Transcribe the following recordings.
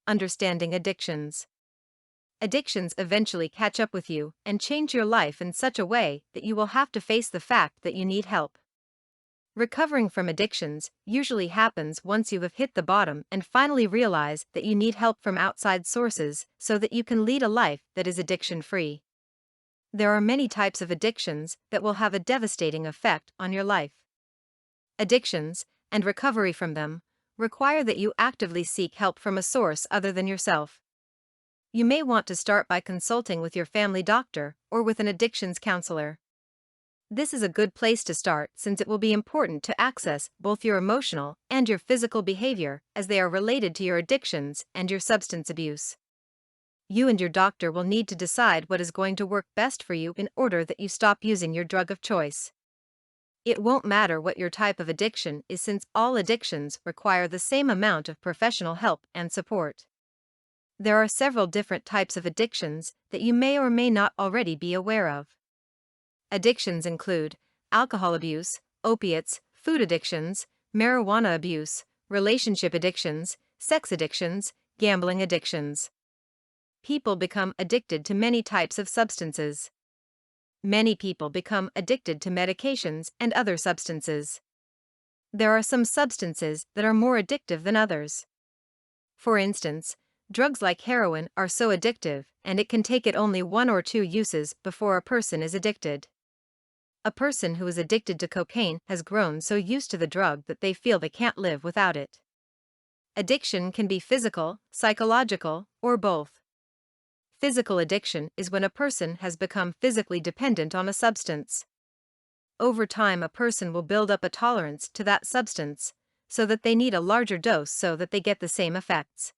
Understanding Addictions. Addictions eventually catch up with you and change your life in such a way that you will have to face the fact that you need help. Recovering from addictions usually happens once you have hit the bottom and finally realize that you need help from outside sources so that you can lead a life that is addiction-free. There are many types of addictions that will have a devastating effect on your life. Addictions, and recovery from them, require that you actively seek help from a source other than yourself. You may want to start by consulting with your family doctor or with an addictions counselor. This is a good place to start since it will be important to access both your emotional and your physical behavior as they are related to your addictions and your substance abuse. You and your doctor will need to decide what is going to work best for you in order that you stop using your drug of choice. It won't matter what your type of addiction is since all addictions require the same amount of professional help and support. There are several different types of addictions that you may or may not already be aware of. Addictions include alcohol abuse, opiates, food addictions, marijuana abuse, relationship addictions, sex addictions, gambling addictions. People become addicted to many types of substances. Many people become addicted to medications and other substances. There are some substances that are more addictive than others. For instance, drugs like heroin are so addictive, and it can take it only 1 or 2 uses before a person is addicted. A person who is addicted to cocaine has grown so used to the drug that they feel they can't live without it. Addiction can be physical, psychological, or both. Physical addiction is when a person has become physically dependent on a substance. Over time, a person will build up a tolerance to that substance, so that they need a larger dose so that they get the same effects.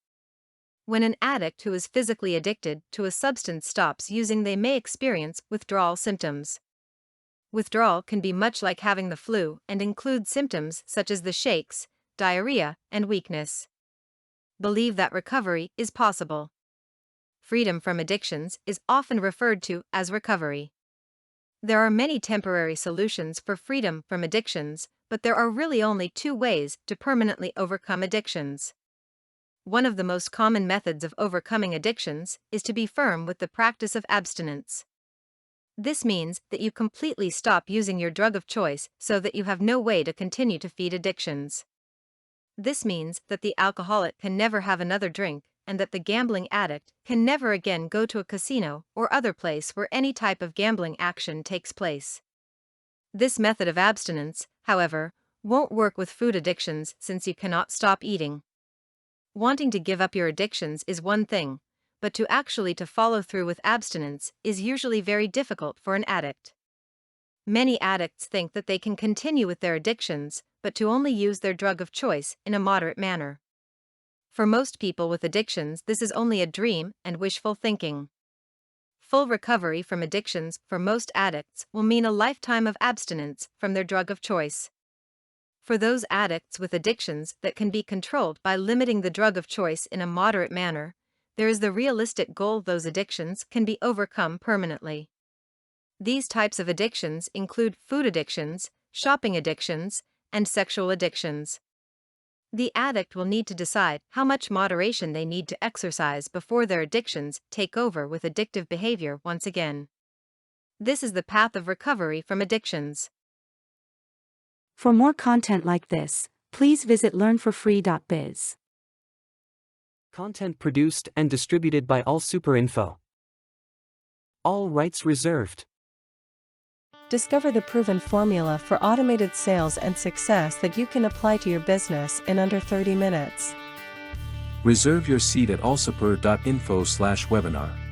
When an addict who is physically addicted to a substance stops using, they may experience withdrawal symptoms. Withdrawal can be much like having the flu and include symptoms such as the shakes, diarrhea, and weakness. Believe that recovery is possible. Freedom from addictions is often referred to as recovery. There are many temporary solutions for freedom from addictions, but there are really only 2 ways to permanently overcome addictions. One of the most common methods of overcoming addictions is to be firm with the practice of abstinence. This means that you completely stop using your drug of choice so that you have no way to continue to feed addictions. This means that the alcoholic can never have another drink, and that the gambling addict can never again go to a casino or other place where any type of gambling action takes place. This method of abstinence, however, won't work with food addictions since you cannot stop eating. Wanting to give up your addictions is one thing, but to actually follow through with abstinence is usually very difficult for an addict. Many addicts think that they can continue with their addictions, but to only use their drug of choice in a moderate manner. For most people with addictions, this is only a dream and wishful thinking. Full recovery from addictions for most addicts will mean a lifetime of abstinence from their drug of choice. For those addicts with addictions that can be controlled by limiting the drug of choice in a moderate manner, there is the realistic goal those addictions can be overcome permanently. These types of addictions include food addictions, shopping addictions, and sexual addictions. The addict will need to decide how much moderation they need to exercise before their addictions take over with addictive behavior once again. This is the path of recovery from addictions. For more content like this, please visit learnforfree.biz. Content produced and distributed by AllSuperInfo. All rights reserved. Discover the proven formula for automated sales and success that you can apply to your business in under 30 minutes. Reserve your seat at allsuper.info/webinar.